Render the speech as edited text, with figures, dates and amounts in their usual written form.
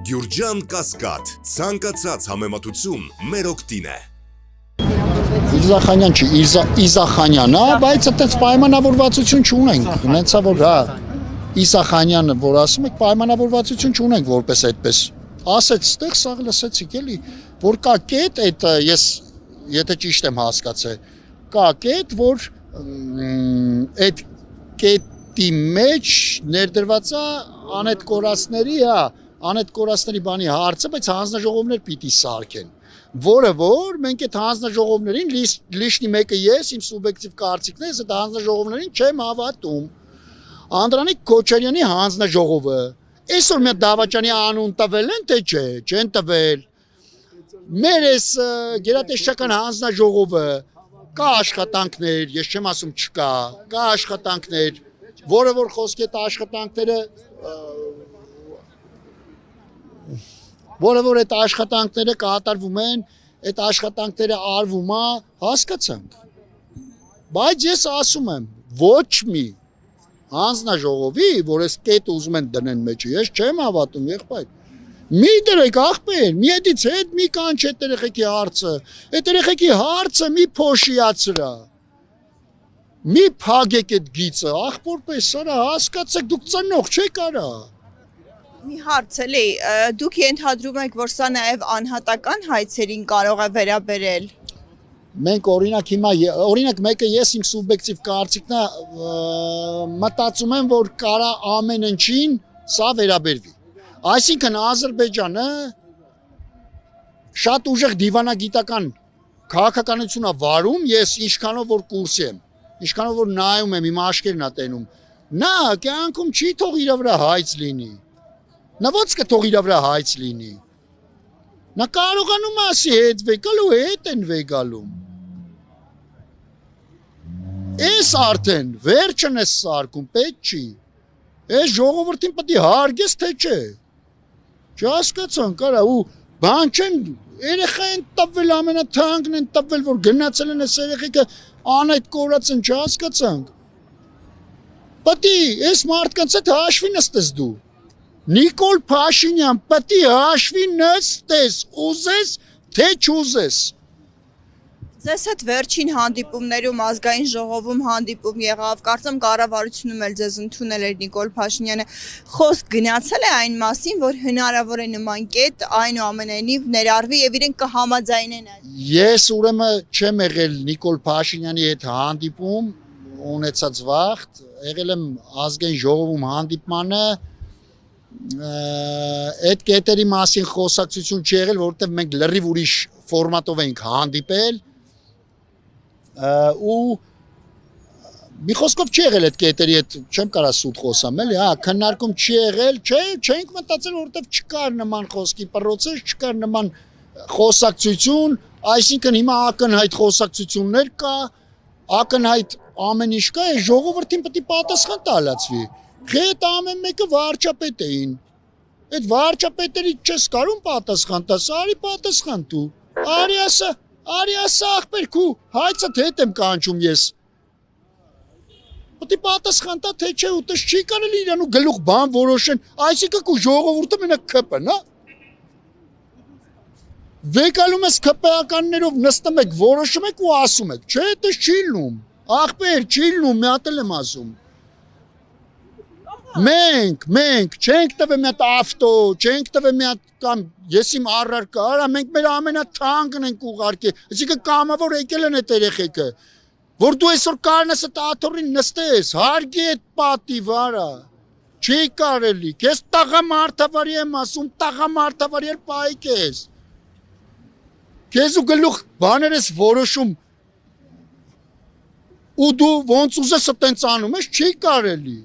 Գյուրջան Կասկադ, ցանկացած համեմատություն մեր օգտին է։ Իզախանյան չի, Իզախանյան, բայց այդպես պայմանավորվածություն չունենք, հենց որ հա Իզախանյանը, որ ասում եք, պայմանավորվածություն չունենք որպես այդպես։ Ասեց, ստեղ սաղ լսեցիք էլի, որ կա կետ, այդ ես եթե ճիշտ եմ հասկացել, կա կետ, որ այդ կետի մեջ ներդրված է անետ կորածների, հա, անետ կորածների բանի հարցը, բայց հանձնաժողովներ պիտի սարքեն, որը որ մենք այդ հանձնաժողովներին լիշնի մեկը ես, իմ սուբյեկտիվ կարծիքն է, ես այդ հանձնաժողովներին չեմ հավատում։ Անդրանիկ Քոչարյանի հանձնաժողովը, այսօր մի դավաճանի անուն տվել են, թե չէ, չեն տվել։ Մեր այս գերատեսչական հանձնաժողովը կա աշխատանքներ, ես չեմ ասում չկա, կա աշխատանքներ, որը որ խոսքի այդ աշխատանքները որը որ այդ աշխատանքները կատարվում են, այդ աշխատանքները արվում է, հասկացանք։ Բայց ես ասում եմ, ոչ մի հանձնաժողովի, որ այս կետը ուզում են դնեն մեջը, ես չեմ հավատում, եղբայր։ Մի դրեք ախպեր, մի հետից հետ մի կանչ այդ երեխեքի հարցը, այդ երեխեքի հարցը մի փոշիացրա։ Մի փագեք այդ գիծը, ախպորպես սրա հասկացեք, դուք ծնող չեք արա։ Մի հարց էլի, դուք ենթադրում եք, որ սա նաև անհատական հայցերին կարող է վերաբերել։ Մենք օրինակ հիմա, օրինակ մեկը ես իմ սուբյեկտիվ կարծիքն է, մտածում եմ, որ կարա ամեն ինչին սա վերաբերվի։ Այսինքն Ադրբեջանը շատ ուժեղ դիվանագիտական քաղաքականություն է վարում, ես ինչքանով որ կուրսի եմ, ինչքանով որ նայում եմ, իմ աշկերն է տենում, նա կյանքում չի թող իր վրա հայց լինի։ Նա ոնց կթող իր վրա հայց լինի։ Նա կարողանում է ասի հետ վեկալու, հետ են վեկալում։ Էս արդեն վերջն է սարկում, պետք չի։ Էս ժողովրդին պետք է հարգես, թե չէ։ Չհասկացան, կարա ու բան չեն, երեխա են տպվել, ամենաթանկն են տպվել, որ գնացել են այս երեխեքը անայդ կորած են, չհասկացանք։ Պետք է էս մարդկանց հետ հաշվի նստես դու։ Նիկոլ Փաշինյան, պետք է հաշվի նստես, ուզես, թե չուզես։ Ձեզ հետ վերջին հանդիպումներում ազգային ժողովում հանդիպում եղավ, կարծեմ կառավարությունում էլ ձեզ ընդունել էր Նիկոլ Փաշինյանը, խոսք գնացել է այն մասին, որ հնարավոր է նման կետ այնուամենայնիվ ներառվի եւ իրենք կհամաձայնեն այդ։ Ես ուրեմն չեմ եղել Նիկոլ Փաշինյանի հետ հանդիպում, ունեցած վաղ, եղել եմ ազգային ժողովում հանդիպմանը, այդ կետերի մասին խոսակցություն չի եղել, որովհետեւ մենք լրիվ ուրիշ ֆորմատով ենք հանդիպել ու մի խոսքով չի եղել այդ կետերի հետ, չեմ կարա սուտ խոսամ, էլի, հա, քննարկում չի եղել, չենք մտածել, որովհետեւ չկար նման խոսքի process, չկար նման խոսակցություն, այսինքն հիմա ակնհայտ խոսակցություններ կա, ակնհայտ ամեն ինչ կա, ժողովրդին պետք է պատասխան տալացվի։ Այդ ամեն մեկը վարչապետ էին, այդ վարչապետերի չես կարում պատասխան տաս, արի պատասխան դու, արի ասա ախպեր քու, հայցդ հետ եմ կանչում ես, պետք է պատասխան տա, թե չէ ուտես չի կարելի իրան ու գլուխ բան որոշեն, այսինքն քու ժողովուրդը մենակ քպն, հա, վեկալում ես քպեականներով նստում եք, որոշում եք ու ասում եք, չէ, այդպես չի լինում, ախպեր չի լինում, մի հատ էլ եմ ասում։ Մենք չենք տվել մի հատ ավտո, չենք տվել մի հատ կամ ես իմ առարկա, արա մենք մեր ամենաթանկն ենք ուղարկել, այսինքն կամավոր եկել են այդ երեխեքը, որ դու այսօր կարնես այդ աթոռին նստես, հարգի այդ պատիվ, արա, չի կարելի, քեզ տղամարդավարի եմ ասում, տղամարդավարի էլ պայք ես, քեզ ու գլուխ բաներ ես որոշում, ու դու ոնց ուզես այդպես անում ես, չի կարելի։